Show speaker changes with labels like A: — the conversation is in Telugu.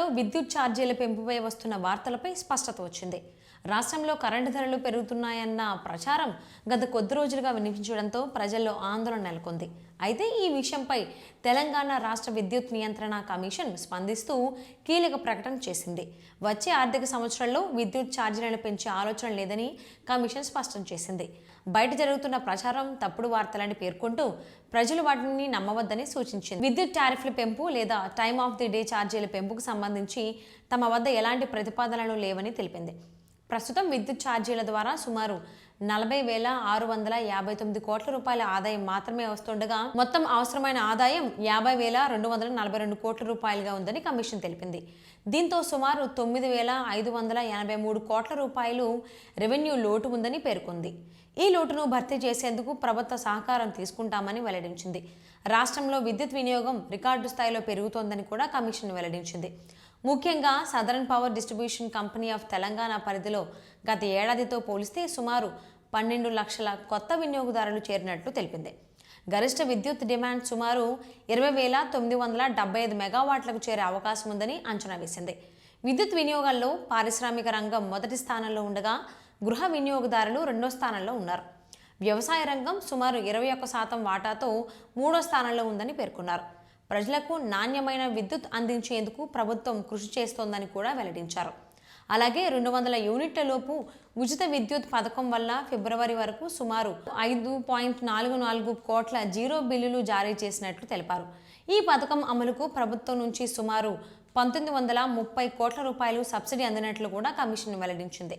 A: తెలంగాణలో విద్యుత్ ఛార్జీల పెంపుపై వస్తున్న వార్తలపై స్పష్టత వచ్చింది. రాష్ట్రంలో కరెంటు ధరలు పెరుగుతున్నాయన్న ప్రచారం గత కొద్ది రోజులుగా వినిపించడంతో ప్రజల్లో ఆందోళన నెలకొంది. అయితే ఈ విషయంపై తెలంగాణ రాష్ట్ర విద్యుత్ నియంత్రణ కమిషన్ స్పందిస్తూ కీలక ప్రకటన చేసింది. వచ్చే ఆర్థిక సంవత్సరంలో విద్యుత్ ఛార్జీలను పెంచే ఆలోచన లేదని కమిషన్ స్పష్టం చేసింది. బయట జరుగుతున్న ప్రచారం తప్పుడు వార్తలని పేర్కొంటూ ప్రజలు వాటిని నమ్మవద్దని సూచించింది. విద్యుత్ టారిఫ్ల పెంపు లేదా టైమ్ ఆఫ్ ది డే ఛార్జీల పెంపుకు సంబంధించి తమ వద్ద ఎలాంటి ప్రతిపాదనలు లేవని తెలిపింది. ప్రస్తుతం విద్యుత్ ఛార్జీల ద్వారా సుమారు 40,659 కోట్ల రూపాయల ఆదాయం మాత్రమే వస్తుండగా మొత్తం అవసరమైన ఆదాయం 50,242 కోట్ల రూపాయలుగా ఉందని కమిషన్ తెలిపింది. దీంతో సుమారు 9,583 కోట్ల రూపాయలు రెవెన్యూ లోటు ఉందని పేర్కొంది. ఈ లోటును భర్తీ చేసేందుకు ప్రభుత్వ సహకారం తీసుకుంటామని వెల్లడించింది. రాష్ట్రంలో విద్యుత్ వినియోగం రికార్డు స్థాయిలో పెరుగుతోందని కూడా కమిషన్ వెల్లడించింది. ముఖ్యంగా southern power distribution company of Telangana పరిధిలో గత ఏడాదితో పోలిస్తే సుమారు 12 లక్షల కొత్త వినియోగదారులు చేరినట్లు తెలిపింది. గరిష్ట విద్యుత్ డిమాండ్ సుమారు 20,975 మెగావాట్లకు చేరే అవకాశం ఉందని అంచనా వేసింది. విద్యుత్ వినియోగాల్లో పారిశ్రామిక రంగం మొదటి స్థానంలో ఉండగా గృహ వినియోగదారులు రెండో స్థానంలో ఉన్నారు. వ్యవసాయ రంగం సుమారు 21% వాటాతో మూడో స్థానంలో ఉందని పేర్కొన్నారు. ప్రజలకు నాణ్యమైన విద్యుత్ అందించేందుకు ప్రభుత్వం కృషి చేస్తోందని కూడా వెల్లడించారు. అలాగే 200 యూనిట్ల లోపు ఉచిత విద్యుత్ పథకం వల్ల ఫిబ్రవరి వరకు సుమారు 5.44 కోట్ల జీరో బిల్లులు జారీ చేసినట్లు తెలిపారు. ఈ పథకం అమలుకు ప్రభుత్వం నుంచి సుమారు 1930 కోట్ల రూపాయలు సబ్సిడీ అందినట్లు కూడా కమిషన్ వెల్లడించింది.